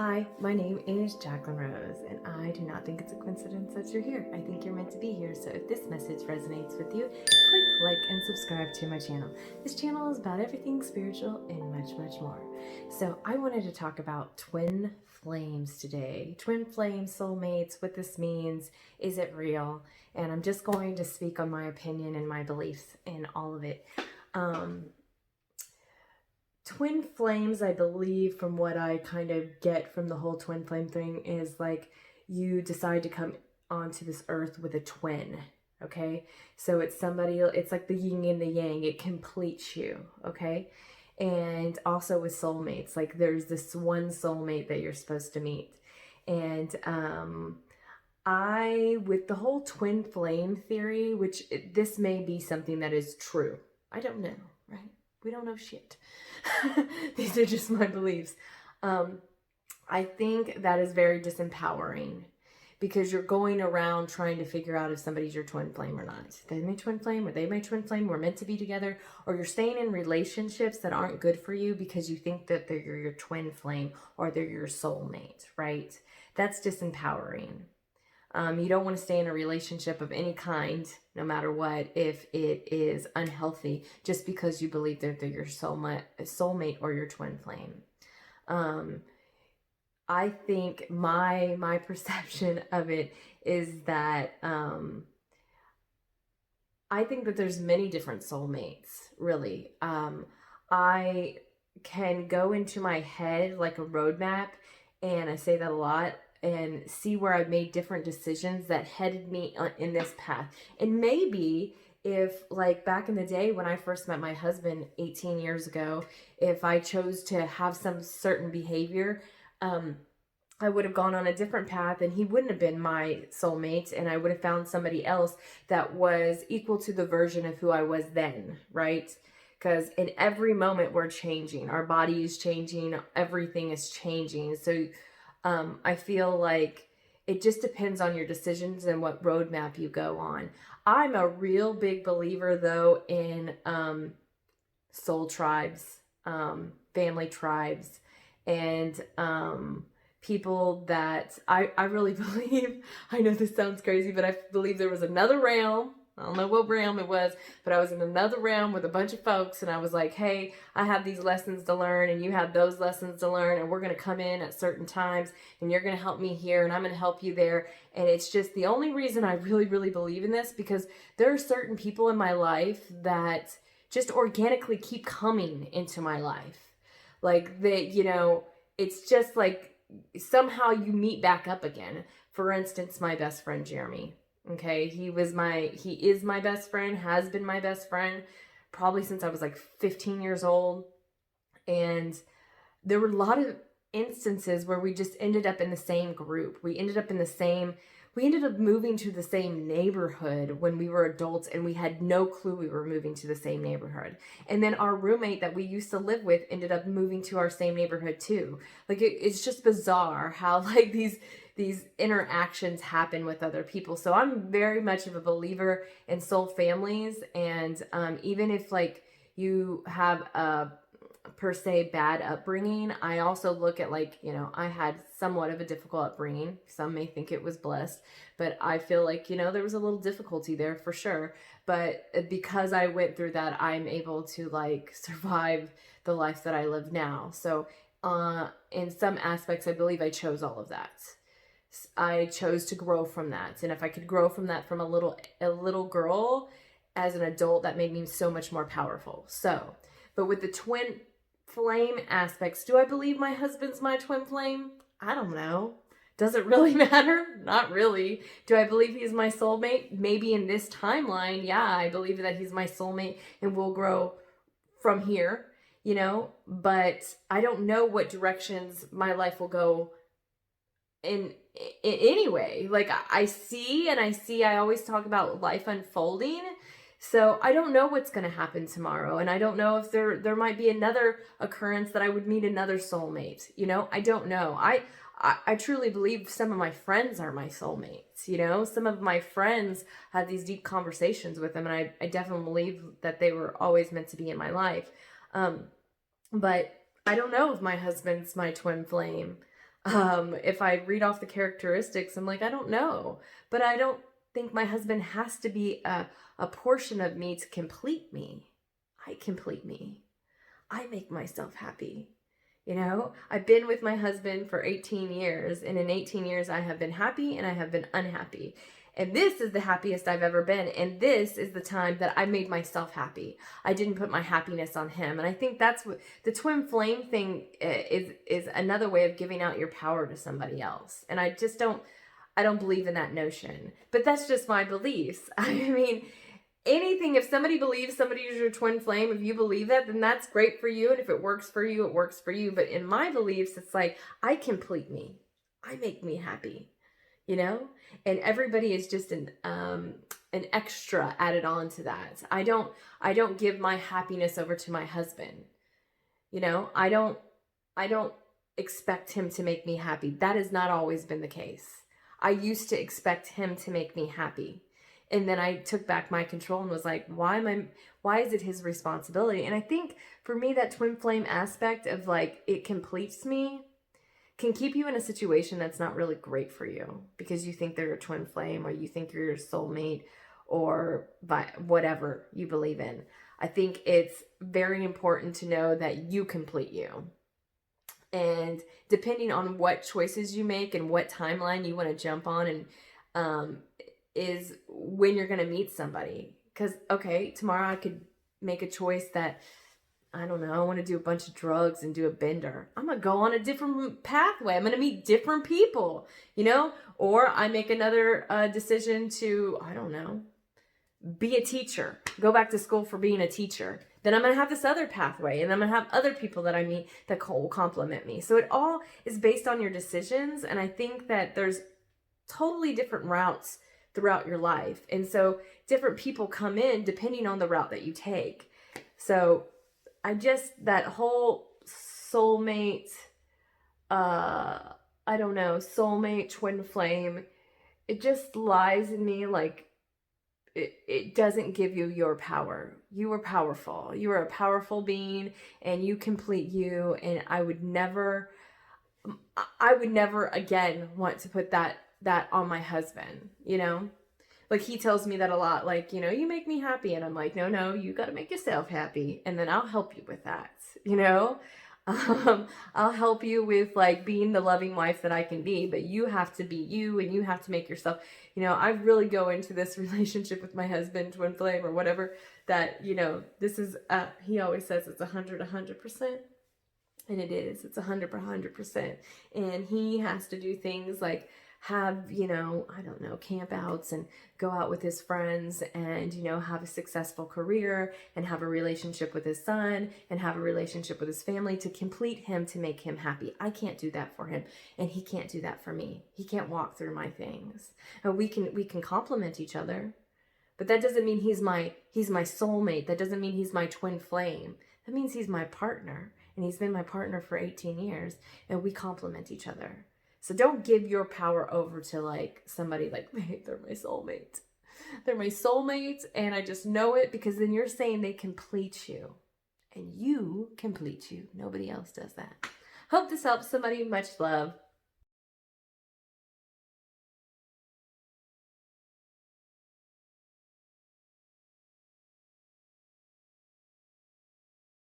Hi, my name is Jacqueline Rose, and I do not think it's a coincidence that you're here. I think you're meant to be here, so if this message resonates with you, click like and subscribe to my channel. This channel is about everything spiritual and much, much more. So I wanted to talk about twin flames today. Twin flames, soulmates, what this means, is it real? And I'm just going to speak on my opinion and my beliefs in all of it. Twin flames, I believe, from what I kind of get from the whole twin flame thing, is like you decide to come onto this earth with a twin, okay? So it's somebody, it's like the yin and the yang, it completes you, okay? And also with soulmates, like there's this one soulmate that you're supposed to meet. And with the whole twin flame theory, which this may be something that is true, I don't know, right? We don't know shit. These are just my beliefs. I think that is very disempowering because you're going around trying to figure out if somebody's your twin flame or not. They may twin flame or they may twin flame. We're meant to be together, or you're staying in relationships that aren't good for you because you think that they're your twin flame or they're your soulmate, right? That's disempowering. You don't want to stay in a relationship of any kind, no matter what, if it is unhealthy, just because you believe that they're your soulmate or your twin flame. I think my perception of it is that I think that there's many different soulmates, really. I can go into my head like a roadmap, and I say that a lot, and see where I've made different decisions that headed me in this path. And maybe if, like back in the day when I first met my husband 18 years ago, if I chose to have some certain behavior, I would have gone on a different path and he wouldn't have been my soulmate, and I would have found somebody else that was equal to the version of who I was then, right? Because in every moment we're changing. Our body is changing. Everything is changing. So I feel like it just depends on your decisions and what roadmap you go on. I'm a real big believer, though, in soul tribes, family tribes, and people that I really believe. I know this sounds crazy, but I believe there was another realm. I don't know what realm it was, but I was in another realm with a bunch of folks, and I was like, hey, I have these lessons to learn, and you have those lessons to learn, and we're going to come in at certain times, and you're going to help me here, and I'm going to help you there. And it's just the only reason I really, really believe in this, because there are certain people in my life that just organically keep coming into my life. Like, it's just like somehow you meet back up again. For instance, my best friend, Jeremy. Okay, he is my best friend, has been my best friend probably since I was like 15 years old. And there were a lot of instances where we just ended up in the same group. We ended up moving to the same neighborhood when we were adults, and we had no clue we were moving to the same neighborhood. And then our roommate that we used to live with ended up moving to our same neighborhood too. Like it's just bizarre how like these interactions happen with other people. So I'm very much of a believer in soul families. And even if like you have a per se bad upbringing, I also look at like, I had somewhat of a difficult upbringing. Some may think it was blessed, but I feel like, there was a little difficulty there for sure. But because I went through that, I'm able to like survive the life that I live now. So in some aspects, I believe I chose all of that. I chose to grow from that. And if I could grow from that from a little girl as an adult, that made me so much more powerful. So, but with the twin flame aspects, do I believe my husband's my twin flame? I don't know. Does it really matter? Not really. Do I believe he's my soulmate? Maybe in this timeline, yeah, I believe that he's my soulmate and we'll grow from here, but I don't know what directions my life will go in anyway. Like I always talk about life unfolding. So I don't know what's going to happen tomorrow. And I don't know if there might be another occurrence that I would meet another soulmate. I don't know. I truly believe some of my friends are my soulmates. Some of my friends have these deep conversations with them. And I definitely believe that they were always meant to be in my life. But I don't know if my husband's my twin flame. If I read off the characteristics, I'm like, I don't know. But I don't think my husband has to be a portion of me to complete me. I complete me. I make myself happy. You know, I've been with my husband for 18 years, and in 18 years, I have been happy and I have been unhappy. And this is the happiest I've ever been. And this is the time that I made myself happy. I didn't put my happiness on him. And I think that's what the twin flame thing is another way of giving out your power to somebody else. And I don't believe in that notion. But that's just my beliefs. I mean, anything, if somebody believes somebody is your twin flame, if you believe that, then that's great for you. And if it works for you, it works for you. But in my beliefs, it's like, I complete me. I make me happy, you know? And everybody is just an extra added on to that. I don't give my happiness over to my husband. You know, I don't expect him to make me happy. That has not always been the case. I used to expect him to make me happy. And then I took back my control and was like, why is it his responsibility? And I think for me, that twin flame aspect of like, it completes me, can keep you in a situation that's not really great for you because you think they're a twin flame or you think you're your soulmate or whatever you believe in. I think it's very important to know that you complete you. And depending on what choices you make and what timeline you want to jump on and, is when you're going to meet somebody. Because, okay, tomorrow I could make a choice that, I don't know, I want to do a bunch of drugs and do a bender. I'm going to go on a different pathway. I'm going to meet different people, you know? Or I make another decision to, I don't know, be a teacher. Go back to school for being a teacher. Then I'm going to have this other pathway. And I'm going to have other people that I meet that will complement me. So it all is based on your decisions. And I think that there's totally different routes throughout your life. And so different people come in depending on the route that you take. So that whole soulmate, I don't know, soulmate, twin flame, it just lies in me like it doesn't give you your power. You are powerful. You are a powerful being and you complete you. And I would never again want to put that on my husband, you know? Like he tells me that a lot, like, you know, you make me happy. And I'm like, no, you got to make yourself happy. And then I'll help you with that, you know? I'll help you with like being the loving wife that I can be, but you have to be you and you have to make yourself, you know, I really go into this relationship with my husband, twin flame or whatever, that, you know, this is, he always says it's 100%. And it is, it's 100%. And he has to do things like have, you know, I don't know, camp outs and go out with his friends and, you know, have a successful career and have a relationship with his son and have a relationship with his family to complete him, to make him happy. I can't do that for him. And he can't do that for me. He can't walk through my things. And we can complement each other. But that doesn't mean he's my soulmate. That doesn't mean he's my twin flame. That means he's my partner. And he's been my partner for 18 years. And we complement each other. So don't give your power over to like somebody like, hey, they're my soulmate. They're my soulmate and I just know it, because then you're saying they complete you. And you complete you. Nobody else does that. Hope this helps somebody. Much love.